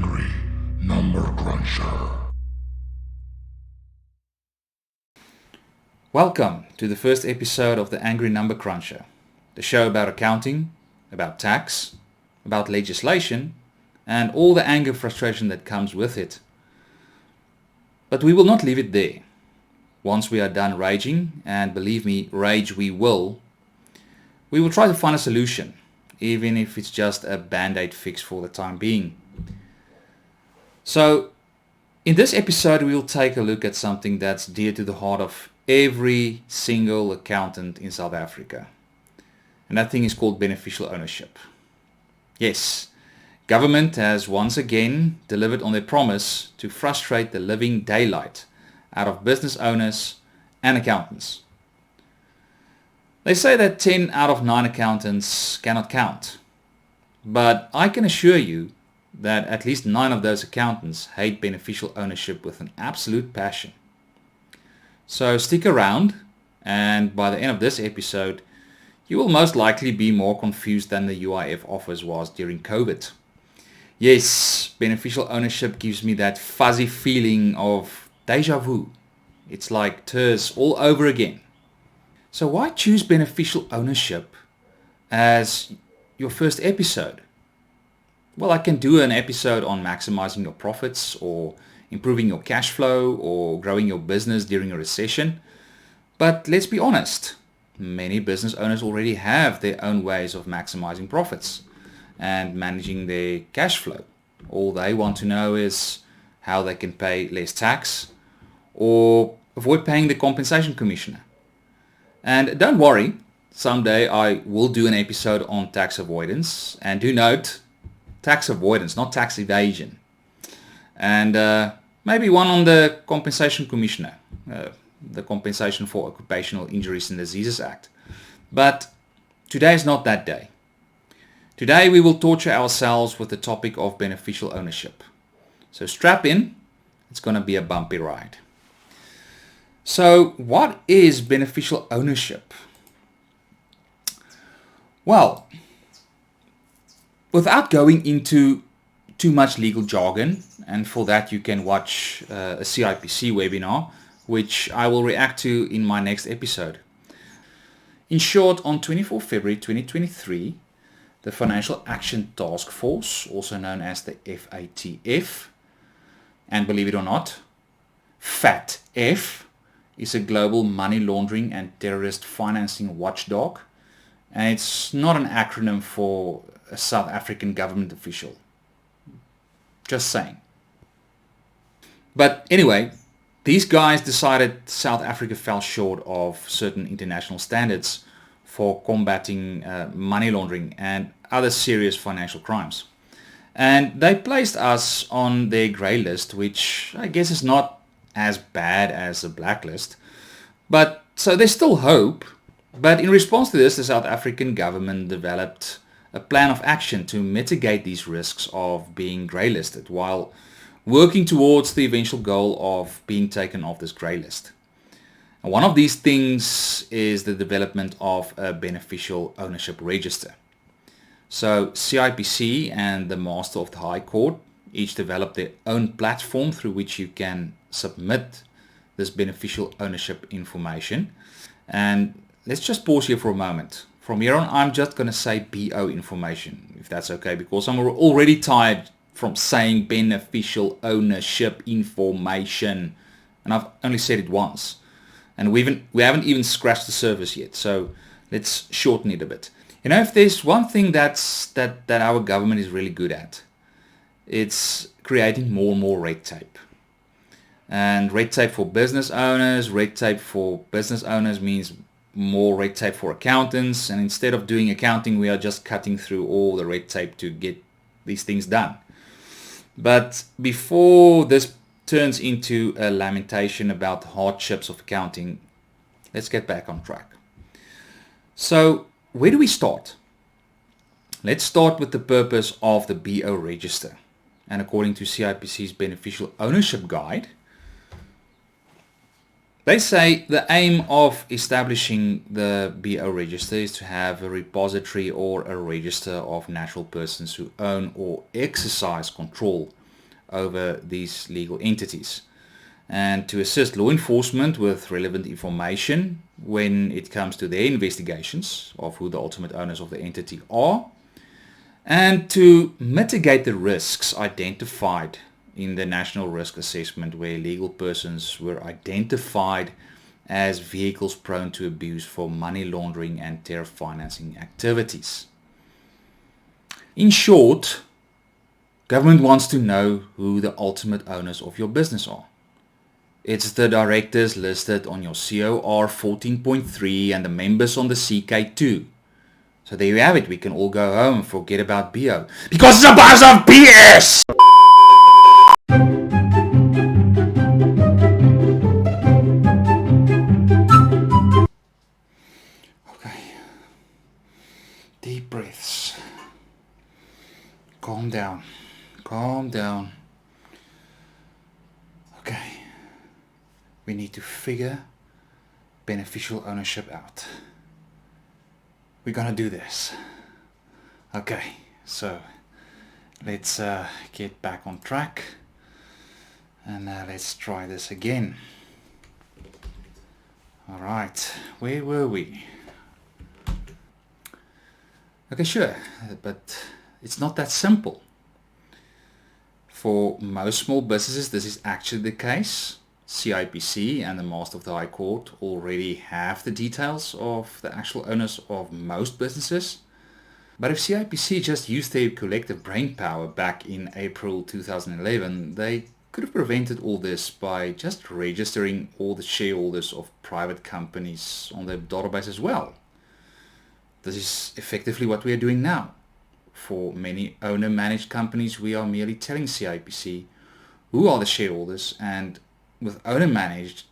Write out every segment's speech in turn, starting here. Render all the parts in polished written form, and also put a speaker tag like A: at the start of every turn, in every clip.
A: Angry Number Cruncher.
B: Welcome to the first episode of the Angry Number Cruncher, the show about accounting, about tax, about legislation, and all the anger and frustration that comes with it. But we will not leave it there. Once we are done raging, and believe me, rage we will try to find a solution, even if it's just a band-aid fix for the time being. So, in this episode, we'll take a look at something that's dear to the heart of every single accountant in South Africa. And that thing is called beneficial ownership. Yes, government has once again delivered on their promise to frustrate the living daylight out of business owners and accountants. They say that 10 out of 9 accountants cannot count. But I can assure you that at least 9 of those accountants hate beneficial ownership with an absolute passion. So stick around, and by the end of this episode, you will most likely be more confused than the UIF office was during COVID. Yes, beneficial ownership gives me that fuzzy feeling of deja vu. It's like TERS all over again. So why choose beneficial ownership as your first episode? Well, I can do an episode on maximizing your profits or improving your cash flow or growing your business during a recession. But let's be honest, many business owners already have their own ways of maximizing profits and managing their cash flow. All they want to know is how they can pay less tax or avoid paying the compensation commissioner. And don't worry, someday I will do an episode on tax avoidance. And do note, tax avoidance, not tax evasion. And maybe one on the compensation commissioner, the Compensation for Occupational Injuries and Diseases Act. But today is not that day. Today we will torture ourselves with the topic of beneficial ownership. So strap in, it's going to be a bumpy ride. So what is beneficial ownership? Well, without going into too much legal jargon, and for that you can watch a CIPC webinar, which I will react to in my next episode. In short, on 24 February 2023, the Financial Action Task Force, also known as the FATF, and believe it or not, FATF, is a global money laundering and terrorist financing watchdog, and it's not an acronym for a South African government official. Just saying. But anyway, these guys decided South Africa fell short of certain international standards for combating money laundering and other serious financial crimes. And they placed us on their grey list, which I guess is not as bad as a blacklist. But so there's still hope. But in response to this, the South African government developed a plan of action to mitigate these risks of being grey listed while working towards the eventual goal of being taken off this grey list. And one of these things is the development of a beneficial ownership register. So CIPC and the Master of the High Court each developed their own platform through which you can submit this beneficial ownership information. And let's just pause here for a moment. From here on, I'm just going to say BO information, if that's okay, because I'm already tired from saying beneficial ownership information. And I've only said it once. And we haven't even scratched the surface yet. So let's shorten it a bit. You know, if there's one thing that our government is really good at, it's creating more and more red tape. And red tape for business owners, means more red tape for accountants. And instead of doing accounting, we are just cutting through all the red tape to get these things done. But before this turns into a lamentation about the hardships of accounting, let's get back on track. So where do we start? Let's start with the purpose of the BO register. And according to CIPC's Beneficial Ownership Guide, they say the aim of establishing the BO register is to have a repository or a register of natural persons who own or exercise control over these legal entities, and to assist law enforcement with relevant information when it comes to their investigations of who the ultimate owners of the entity are, and to mitigate the risks identified in the National Risk Assessment where legal persons were identified as vehicles prone to abuse for money laundering and terror financing activities. In short, government wants to know who the ultimate owners of your business are. It's the directors listed on your COR 14.3 and the members on the CK2. So there you have it. We can all go home and forget about BO. Because it's a bunch of BS! Okay. Deep breaths. Calm down. Calm down. Okay. We need to figure beneficial ownership out. We're gonna do this. Okay, so let's get back on track and let's try this again. Alright, where were we? Okay, sure, but it's not that simple. For most small businesses, this is actually the case. CIPC and the Master of the High Court already have the details of the actual owners of most businesses. But if CIPC just used their collective brain power back in April 2011, they could have prevented all this by just registering all the shareholders of private companies on their database as well. This is effectively what we are doing now. For many owner-managed companies, we are merely telling CIPC who are the shareholders, and with owner-managed,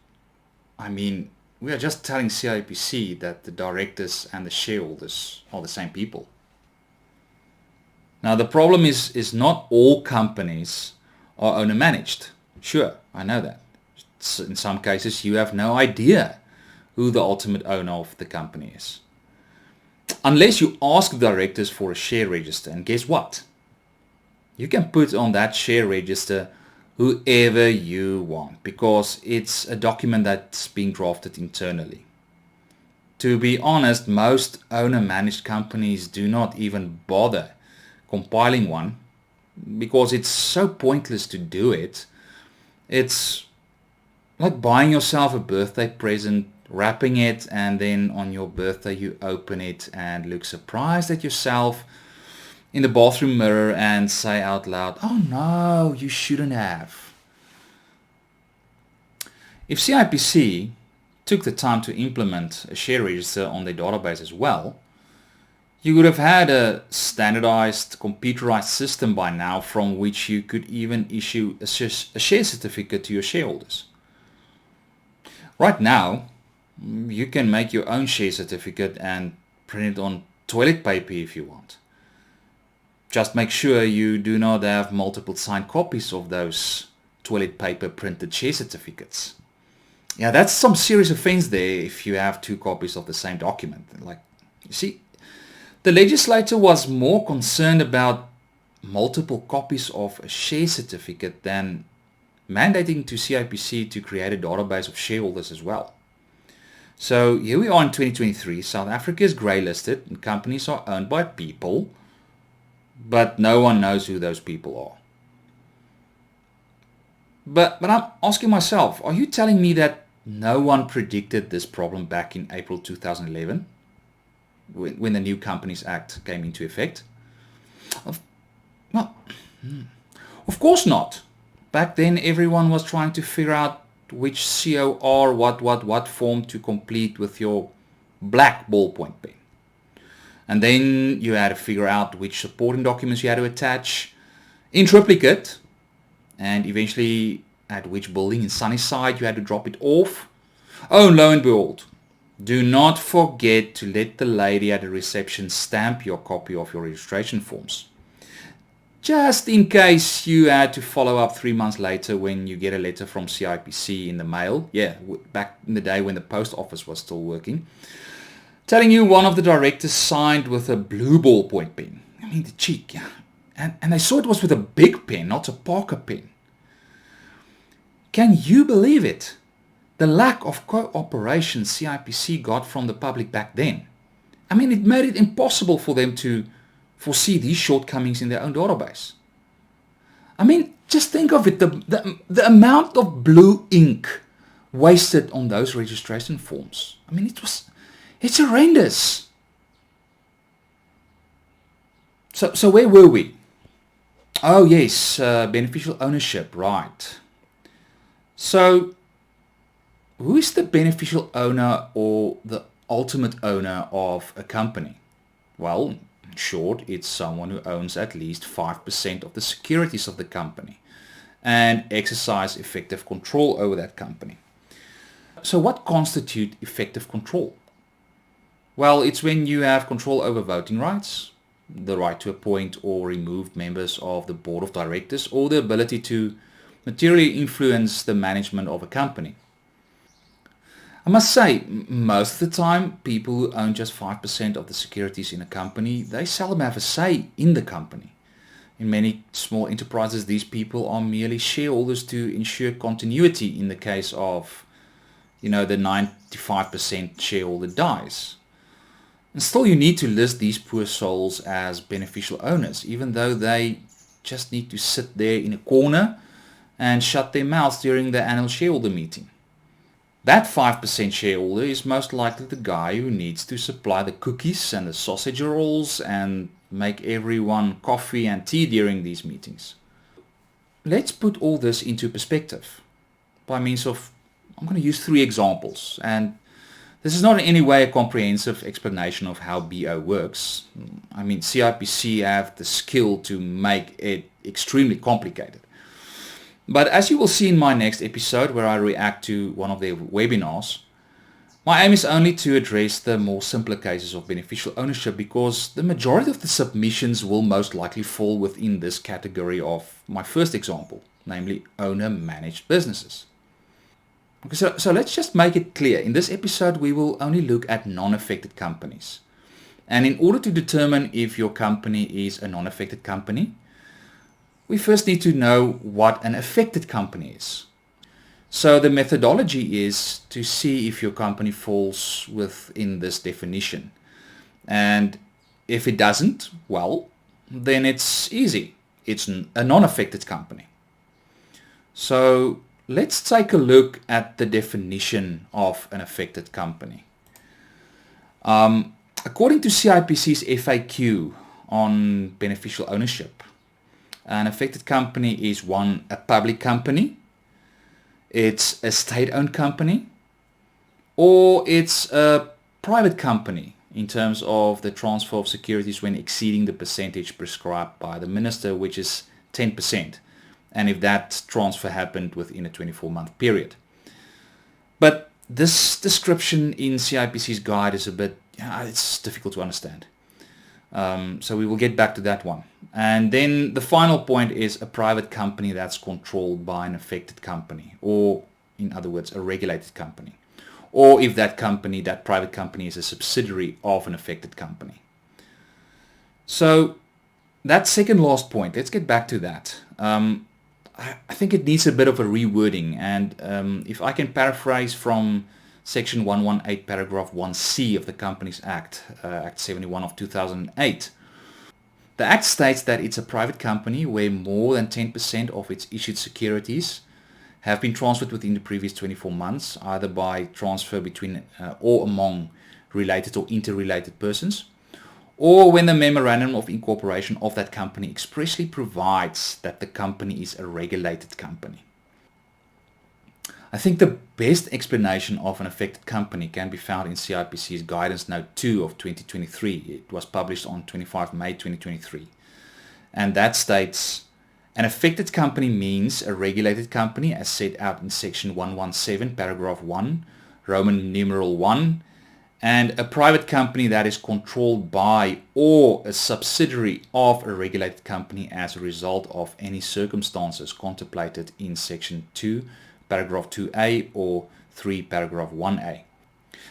B: I mean, we are just telling CIPC that the directors and the shareholders are the same people. Now, the problem is not all companies are owner-managed. Sure, I know that. In some cases, you have no idea who the ultimate owner of the company is. Unless you ask the directors for a share register, and guess what? You can put on that share register whoever you want, because it's a document that's being drafted internally. To be honest, most owner-managed companies do not even bother compiling one because it's so pointless to do it. It's like buying yourself a birthday present, wrapping it, and then on your birthday you open it and look surprised at yourself in the bathroom mirror and say out loud, "Oh no, you shouldn't have." If CIPC took the time to implement a share register on their database as well, you would have had a standardized, computerized system by now from which you could even issue a share certificate to your shareholders. Right now, you can make your own share certificate and print it on toilet paper if you want. Just make sure you do not have multiple signed copies of those toilet paper printed share certificates. Yeah, that's some serious offense there if you have two copies of the same document. Like, you see, the legislator was more concerned about multiple copies of a share certificate than mandating to CIPC to create a database of shareholders as well. So here we are in 2023, South Africa is grey listed and companies are owned by people, but no one knows who those people are. But I'm asking myself, are you telling me that no one predicted this problem back in April 2011 when the new Companies Act came into effect? Well, of course not. Back then everyone was trying to figure out which COR, what form to complete with your black ballpoint pen. And then you had to figure out which supporting documents you had to attach in triplicate, and eventually at which building in Sunnyside you had to drop it off. Oh, lo and behold, do not forget to let the lady at the reception stamp your copy of your registration forms. Just in case you had to follow up 3 months later when you get a letter from CIPC in the mail. Yeah, back in the day when the post office was still working. Telling you one of the directors signed with a blue ballpoint pen. I mean, the cheek. Yeah. And they saw it was with a big pen, not a Parker pen. Can you believe it? The lack of cooperation CIPC got from the public back then. I mean, it made it impossible for them to foresee these shortcomings in their own database. I mean, just think of it, the amount of blue ink wasted on those registration forms. I mean, it's horrendous. So where were we? Oh yes, beneficial ownership, right. So, who is the beneficial owner or the ultimate owner of a company? Well, in short, it's someone who owns at least 5% of the securities of the company and exercise effective control over that company. So what constitutes effective control? Well, it's when you have control over voting rights, the right to appoint or remove members of the board of directors, or the ability to materially influence the management of a company. I must say, most of the time, people who own just 5% of the securities in a company, they seldom have a say in the company. In many small enterprises, these people are merely shareholders to ensure continuity in the case of, the 95% shareholder dies. And still you need to list these poor souls as beneficial owners, even though they just need to sit there in a corner and shut their mouths during the annual shareholder meeting. That 5% shareholder is most likely the guy who needs to supply the cookies and the sausage rolls and make everyone coffee and tea during these meetings. Let's put all this into perspective by means of, I'm going to use 3 examples, and this is not in any way a comprehensive explanation of how BO works. I mean, CIPC have the skill to make it extremely complicated. But as you will see in my next episode where I react to one of their webinars, my aim is only to address the more simpler cases of beneficial ownership because the majority of the submissions will most likely fall within this category of my first example, namely owner-managed businesses. Okay, so let's just make it clear. In this episode, we will only look at non-affected companies. And in order to determine if your company is a non-affected company, we first need to know what an affected company is. So the methodology is to see if your company falls within this definition. And if it doesn't, well, then it's easy. It's a non-affected company. So let's take a look at the definition of an affected company. According to CIPC's FAQ on beneficial ownership, an affected company is 1, a public company, it's a state-owned company, or it's a private company in terms of the transfer of securities when exceeding the percentage prescribed by the minister, which is 10%, and if that transfer happened within a 24-month period. But this description in CIPC's guide is a bit, it's difficult to understand. So we will get back to that one. And then the final point is a private company that's controlled by an affected company, or in other words, a regulated company. Or if that private company is a subsidiary of an affected company. So that second last point, let's get back to that. I think it needs a bit of a rewording. And if I can paraphrase from Section 118, paragraph 1C of the Companies Act, Act 71 of 2008. The Act states that it's a private company where more than 10% of its issued securities have been transferred within the previous 24 months, either by transfer between or among related or interrelated persons, or when the memorandum of incorporation of that company expressly provides that the company is a regulated company. I think the best explanation of an affected company can be found in CIPC's Guidance Note 2 of 2023. It was published on 25 May 2023. And that states, an affected company means a regulated company as set out in Section 117, paragraph 1, Roman numeral 1, and a private company that is controlled by or a subsidiary of a regulated company as a result of any circumstances contemplated in Section 2, paragraph 2a or 3 paragraph 1a.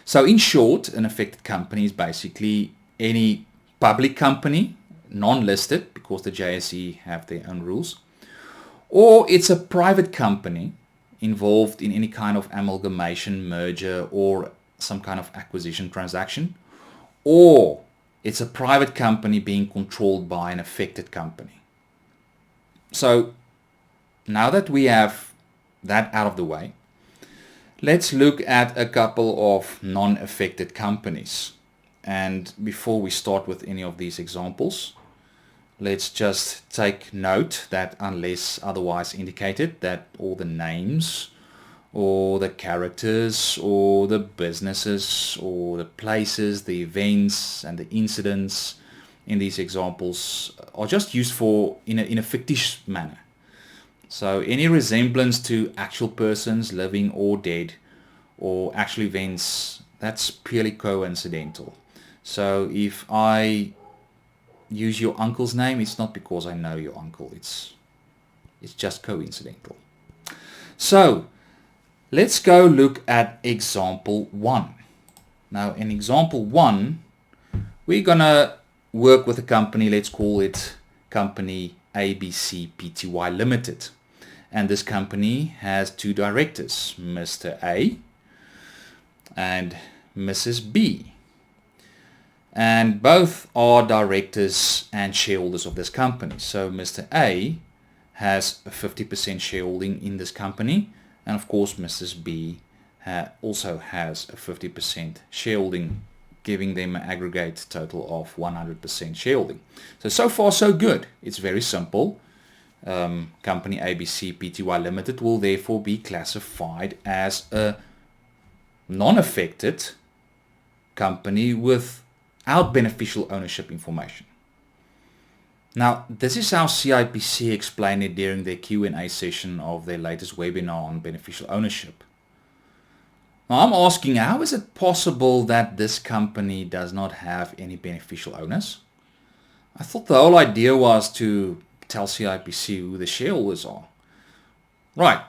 B: So in short, an affected company is basically any public company, non-listed, because because the JSE have their own rules. Or it's a private company involved in any kind of amalgamation, merger, or some kind of acquisition transaction. Or it's a private company being controlled by an affected company. So now that we have that out of the way, let's look at a couple of non-affected companies. And before we start with any of these examples, let's just take note that unless otherwise indicated, that all the names or the characters or the businesses or the places, the events and the incidents in these examples are just used for in a fictitious manner. So any resemblance to actual persons, living or dead, or actual events, that's purely coincidental. So if I use your uncle's name, it's not because I know your uncle. It's just coincidental. So let's go look at example 1. Now in example 1, we're gonna work with a company, let's call it company ABC Pty Limited. And this company has 2 directors, Mr. A and Mrs. B. And both are directors and shareholders of this company. So Mr. A has a 50% shareholding in this company, and of course Mrs. B also has a 50% shareholding, giving them an aggregate total of 100% shareholding. So far so good. It's very simple. Company ABC Pty Limited will therefore be classified as a non-affected company without beneficial ownership information. Now, this is how CIPC explained it during their Q&A session of their latest webinar on beneficial ownership. Now, I'm asking, how is it possible that this company does not have any beneficial owners? I thought the whole idea was to tell CIPC who the shareholders are. Right,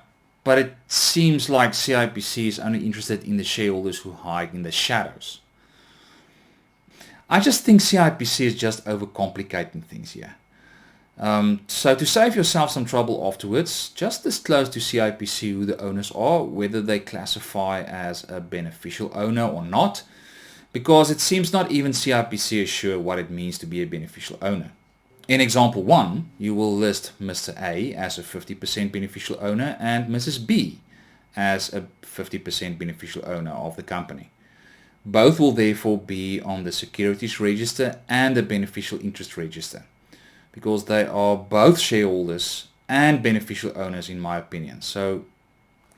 B: but it seems like CIPC is only interested in the shareholders who hide in the shadows. I just think CIPC is just overcomplicating things here. So to save yourself some trouble afterwards, just disclose to CIPC who the owners are, whether they classify as a beneficial owner or not, because it seems not even CIPC is sure what it means to be a beneficial owner. In example 1, you will list Mr. A as a 50% beneficial owner and Mrs. B as a 50% beneficial owner of the company. Both will therefore be on the securities register and the beneficial interest register, because they are both shareholders and beneficial owners in my opinion. So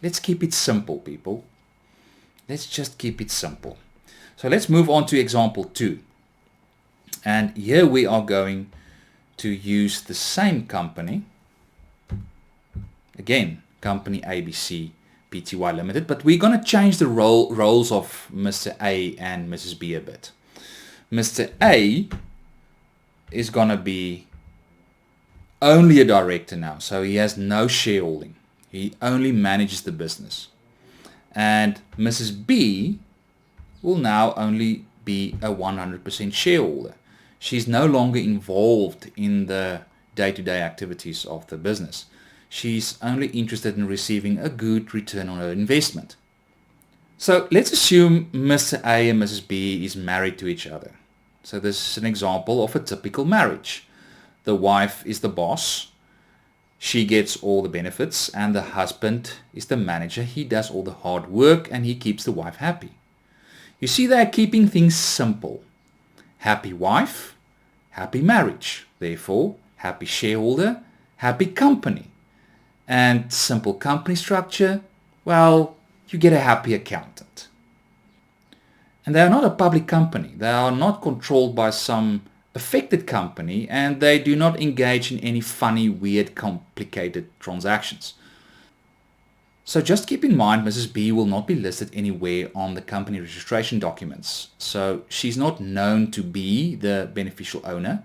B: let's keep it simple, people. Let's just keep it simple. So let's move on to example 2. And here we are going to use the same company, again, company ABC Pty Limited, but we're going to change the roles of Mr. A and Mrs. B a bit. Mr. A is going to be only a director now, so he has no shareholding. He only manages the business. And Mrs. B will now only be a 100% shareholder. She's no longer involved in the day-to-day activities of the business. She's only interested in receiving a good return on her investment. So let's assume Mr. A and Mrs. B is married to each other. So this is an example of a typical marriage. The wife is the boss. She gets all the benefits, and the husband is the manager. He does all the hard work and he keeps the wife happy. You see, they're keeping things simple. Happy wife, happy marriage. Therefore, happy shareholder, happy company. And simple company structure, well, you get a happy accountant. And they are not a public company. They are not controlled by some affected company, and they do not engage in any funny, weird, complicated transactions. So just keep in mind, Mrs. B will not be listed anywhere on the company registration documents. So she's not known to be the beneficial owner.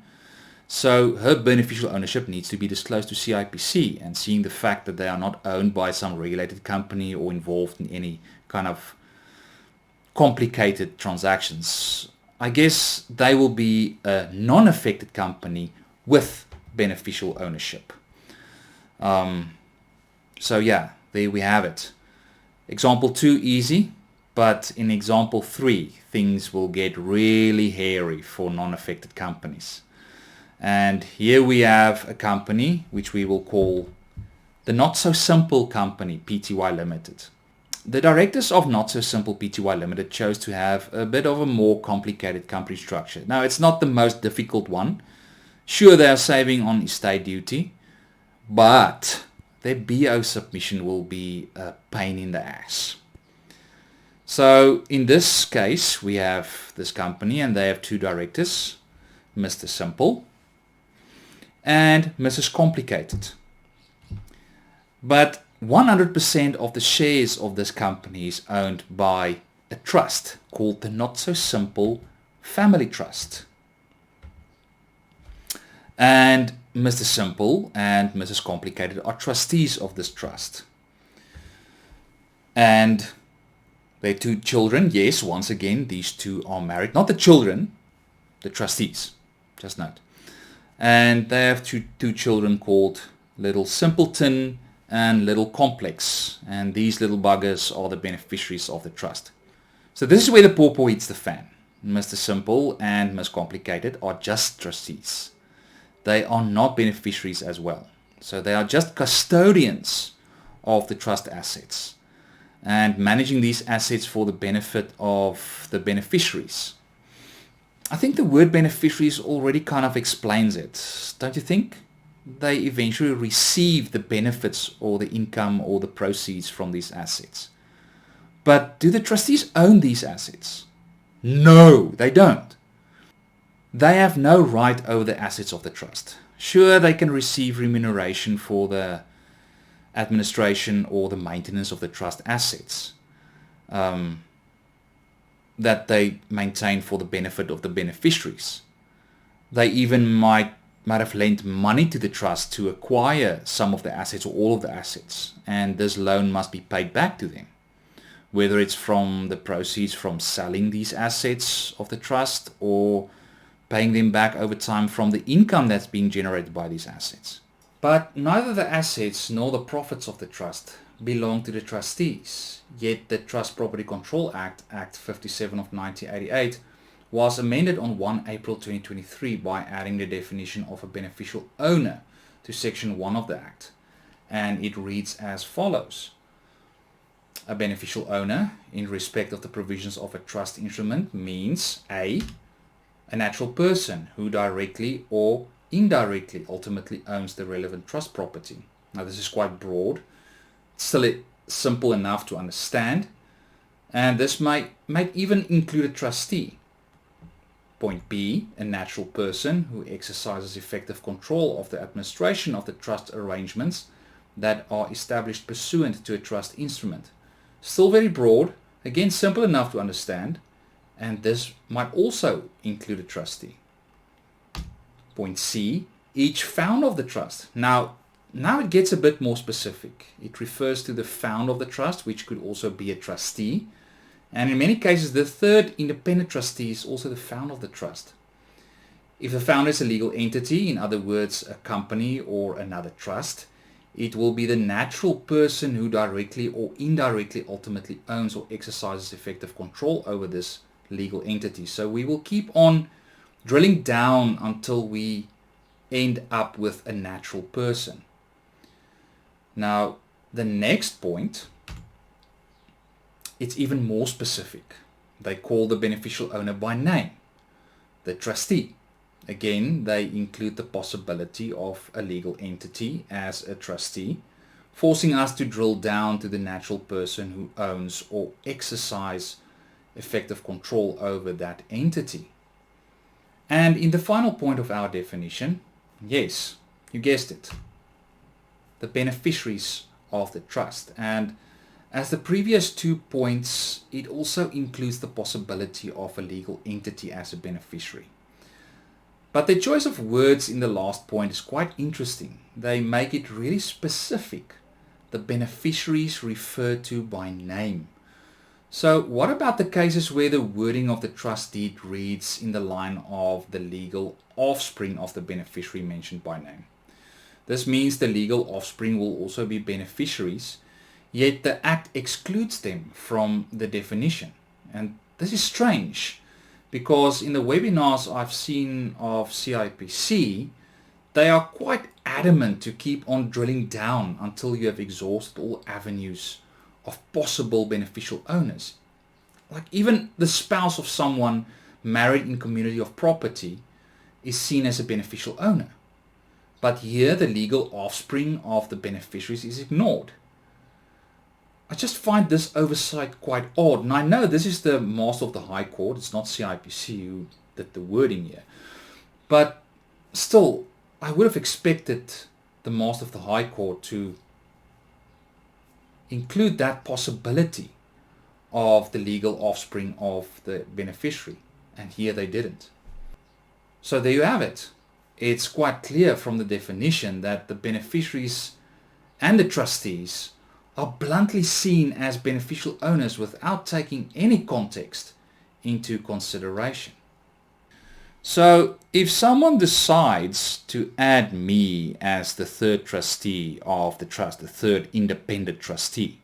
B: So her beneficial ownership needs to be disclosed to CIPC, and seeing the fact that they are not owned by some regulated company or involved in any kind of complicated transactions, I guess they will be a non-affected company with beneficial ownership. So yeah, there we have it. Example 2 easy, but in example 3 things will get really hairy for non-affected companies. And here we have a company which we will call the Not So Simple Company Pty Limited. The directors of Not So Simple Pty Limited chose to have a bit of a more complicated company structure. Now, it's not the most difficult one. Sure, they are saving on estate duty, but their BO submission will be a pain in the ass. So in this case, we have this company and they have 2 directors, Mr. Simple and Mrs. Complicated. But 100% of the shares of this company is owned by a trust called the Not So Simple Family Trust. And Mr. Simple and Mrs. Complicated are trustees of this trust. And their 2 children, yes, once again, these 2 are married. Not the children, the trustees, just note. And they have two children called Little Simpleton and Little Complex. And these little buggers are the beneficiaries of the trust. So this is where the pawpaw hits the fan. Mr. Simple and Miss Complicated are just trustees. They are not beneficiaries as well. So they are just custodians of the trust assets and managing these assets for the benefit of the beneficiaries. I think the word beneficiaries already kind of explains it, don't you think? They eventually receive the benefits or the income or the proceeds from these assets. But do the trustees own these assets? No, they don't. They have no right over the assets of the trust. Sure, they can receive remuneration for the administration or the maintenance of the trust assets that they maintain for the benefit of the beneficiaries. They even might have lent money to the trust to acquire some of the assets or all of the assets, and this loan must be paid back to them, whether it's from the proceeds from selling these assets of the trust or paying them back over time from the income that's being generated by these assets. But neither the assets nor the profits of the trust belong to the trustees, yet the Trust Property Control Act, Act 57 of 1988, was amended on 1 April 2023 by adding the definition of a beneficial owner to Section 1 of the Act. And it reads as follows. A beneficial owner, in respect of the provisions of a trust instrument, means a natural person who directly or indirectly ultimately owns the relevant trust property. Now this is quite broad, still simple enough to understand, and this might even include a trustee. Point B, a natural person who exercises effective control of the administration of the trust arrangements that are established pursuant to a trust instrument. Still very broad, again simple enough to understand, and this might also include a trustee. Point C, each founder of the trust. Now it gets a bit more specific. It refers to the founder of the trust, which could also be a trustee. And in many cases, the third independent trustee is also the founder of the trust. If the founder is a legal entity, in other words, a company or another trust, it will be the natural person who directly or indirectly ultimately owns or exercises effective control over this legal entity. So we will keep on drilling down until we end up with a natural person. Now, the next point, it's even more specific. They call the beneficial owner by name, the trustee. Again, they include the possibility of a legal entity as a trustee, forcing us to drill down to the natural person who owns or exercise effective control over that entity. And in the final point of our definition, yes, you guessed it, the beneficiaries of the trust. And as the previous 2 points, it also includes the possibility of a legal entity as a beneficiary. But the choice of words in the last point is quite interesting. They make it really specific. The beneficiaries referred to by name. So what about the cases where the wording of the trust deed reads in the line of the legal offspring of the beneficiary mentioned by name? This means the legal offspring will also be beneficiaries, yet the Act excludes them from the definition. And this is strange, because in the webinars I've seen of CIPC, they are quite adamant to keep on drilling down until you have exhausted all avenues of possible beneficial owners. Like even the spouse of someone married in community of property is seen as a beneficial owner. But here the legal offspring of the beneficiaries is ignored. I just find this oversight quite odd. And I know this is the Master of the High Court, it's not CIPC who did the wording here. But still, I would have expected the Master of the High Court to include that possibility of the legal offspring of the beneficiary, and here they didn't. So there you have it. It's quite clear from the definition that the beneficiaries and the trustees are bluntly seen as beneficial owners without taking any context into consideration. So if someone decides to add me as the third trustee of the trust, the third independent trustee,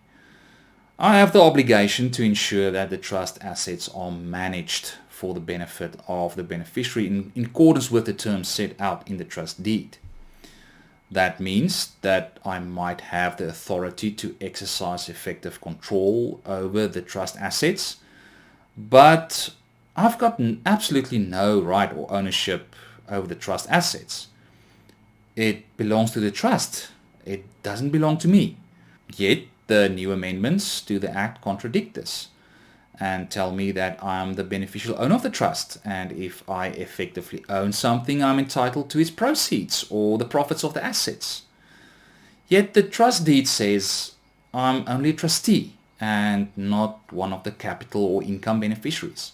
B: I have the obligation to ensure that the trust assets are managed for the benefit of the beneficiary in accordance with the terms set out in the trust deed. That means that I might have the authority to exercise effective control over the trust assets, but I've got absolutely no right or ownership over the trust assets. It belongs to the trust. It doesn't belong to me. Yet the new amendments to the Act contradict this and tell me that I'm the beneficial owner of the trust, and if I effectively own something, I'm entitled to its proceeds or the profits of the assets. Yet the trust deed says I'm only a trustee and not one of the capital or income beneficiaries.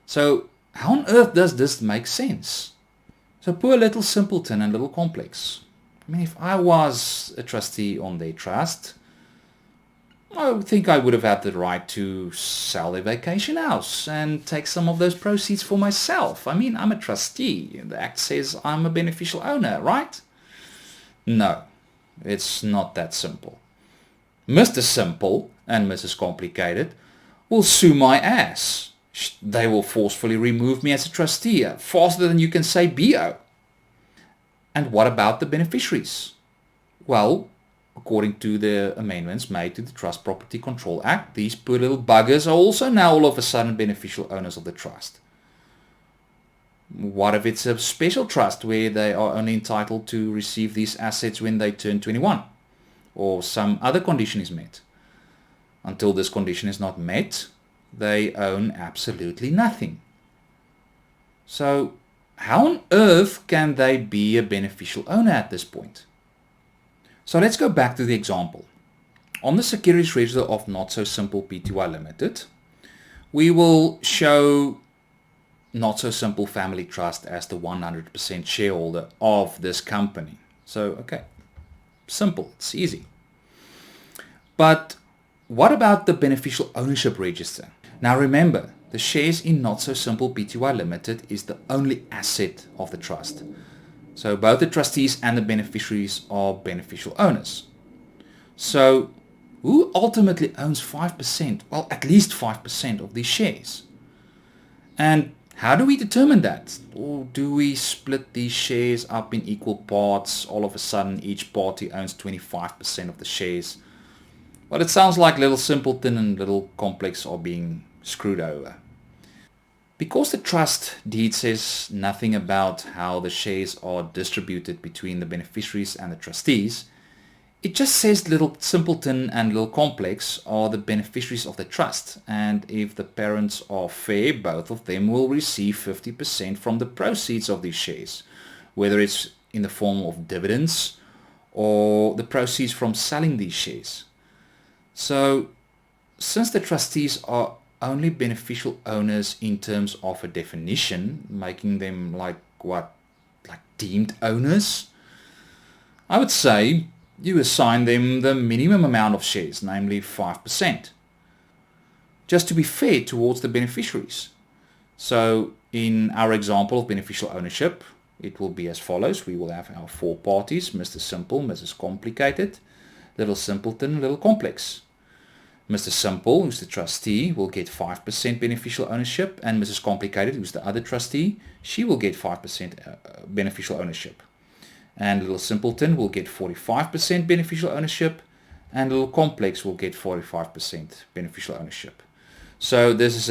B: So how on earth does this make sense? So poor little simpleton and little complex. I mean, if I was a trustee on their trust, I think I would have had the right to sell their vacation house and take some of those proceeds for myself. I mean, I'm a trustee. The Act says I'm a beneficial owner, right? No, it's not that simple. Mr. Simple and Mrs. Complicated will sue my ass. They will forcefully remove me as a trustee faster than you can say BO. And what about the beneficiaries? Well, according to the amendments made to the Trust Property Control Act, these poor little buggers are also now all of a sudden beneficial owners of the trust. What if it's a special trust where they are only entitled to receive these assets when they turn 21 or some other condition is met? Until this condition is not met, they own absolutely nothing. So how on earth can they be a beneficial owner at this point? So let's go back to the example. On the Securities Register of Not So Simple Pty Limited, we will show Not So Simple Family Trust as the 100% shareholder of this company. So, okay, simple, it's easy. But what about the beneficial ownership register? Now remember, the shares in Not So Simple Pty Limited is the only asset of the trust. So both the trustees and the beneficiaries are beneficial owners. So who ultimately owns 5%? Well, at least 5% of these shares. And how do we determine that? Or do we split these shares up in equal parts? All of a sudden each party owns 25% of the shares. Well, it sounds like Little Simpleton and Little Complex are being screwed over. Because the trust deed says nothing about how the shares are distributed between the beneficiaries and the trustees, it just says Little Simpleton and Little Complex are the beneficiaries of the trust, and if the parents are fair, both of them will receive 50% from the proceeds of these shares, whether it's in the form of dividends or the proceeds from selling these shares. So, since the trustees are only beneficial owners in terms of a definition, making them like deemed owners, I would say you assign them the minimum amount of shares, namely 5%. just to be fair towards the beneficiaries. So in our example of beneficial ownership, it will be as follows. We will have our 4 parties, Mr. Simple, Mrs. Complicated, Little Simpleton, Little Complex. Mr. Simple, who's the trustee, will get 5% beneficial ownership, and Mrs. Complicated, who's the other trustee, she will get 5% beneficial ownership. And Little Simpleton will get 45% beneficial ownership, and Little Complex will get 45% beneficial ownership. So this is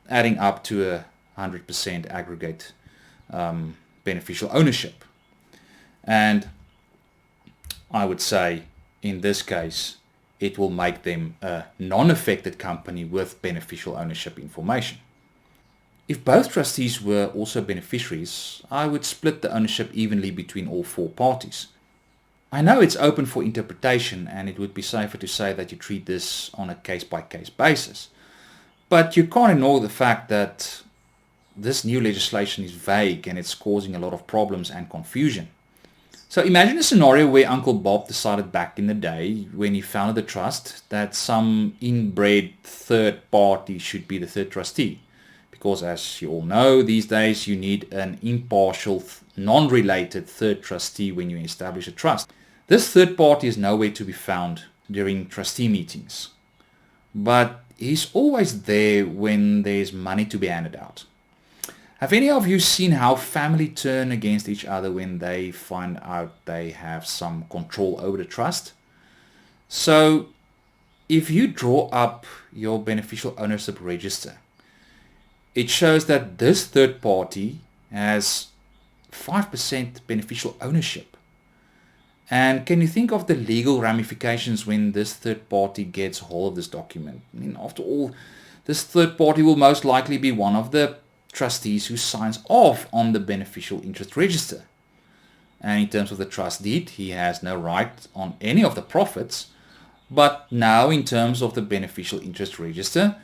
B: adding up to 100% aggregate beneficial ownership. And I would say in this case, it will make them a non-affected company with beneficial ownership information. If both trustees were also beneficiaries, I would split the ownership evenly between all 4 parties. I know it's open for interpretation, and it would be safer to say that you treat this on a case-by-case basis. But you can't ignore the fact that this new legislation is vague and it's causing a lot of problems and confusion. So imagine a scenario where Uncle Bob decided back in the day when he founded the trust that some inbred third party should be the third trustee. Because as you all know, these days you need an impartial, non-related third trustee when you establish a trust. This third party is nowhere to be found during trustee meetings. But he's always there when there's money to be handed out. Have any of you seen how family turn against each other when they find out they have some control over the trust? So if you draw up your beneficial ownership register, it shows that this third party has 5% beneficial ownership. And can you think of the legal ramifications when this third party gets hold of this document? I mean, after all, this third party will most likely be one of the trustees who signs off on the beneficial interest register. And in terms of the trust deed, he has no right on any of the profits. But now in terms of the beneficial interest register,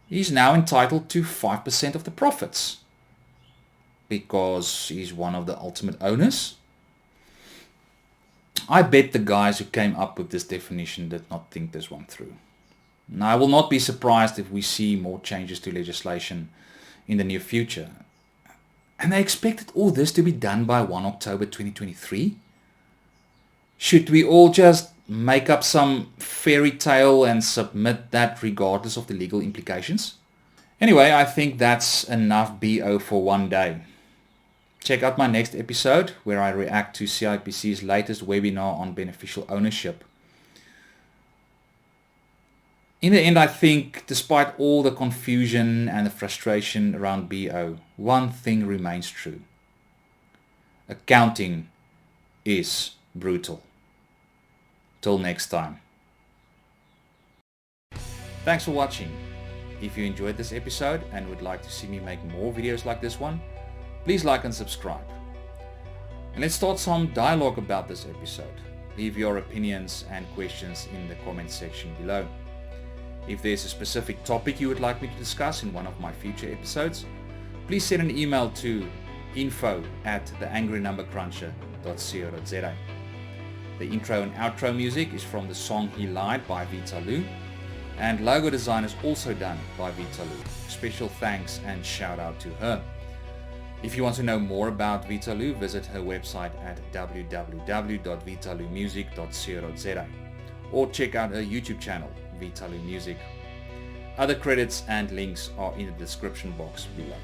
B: he's now entitled to 5% of the profits because he's one of the ultimate owners. I bet the guys who came up with this definition did not think this one through. Now, I will not be surprised if we see more changes to legislation in the near future. And they expected all this to be done by 1 October 2023? Should we all just make up some fairy tale and submit that regardless of the legal implications? Anyway, I think that's enough BO for one day. Check out my next episode where I react to CIPC's latest webinar on beneficial ownership. In the end, I think, despite all the confusion and the frustration around BO, one thing remains true. Accounting is brutal. Till next time. Thanks for watching. If you enjoyed this episode and would like to see me make more videos like this one, please like and subscribe. And let's start some dialogue about this episode. Leave your opinions and questions in the comment section below. If there's a specific topic you would like me to discuss in one of my future episodes, please send an email to info@theangrynumbercruncher.co.za. The intro and outro music is from the song He Lied by Vita Lou, and logo design is also done by Vita Lou. Special thanks and shout out to her. If you want to know more about Vita Lou, visit her website at www.vitalumusic.co.za or check out her YouTube channel, Vita Lou Music. Other credits and links are in the description box below.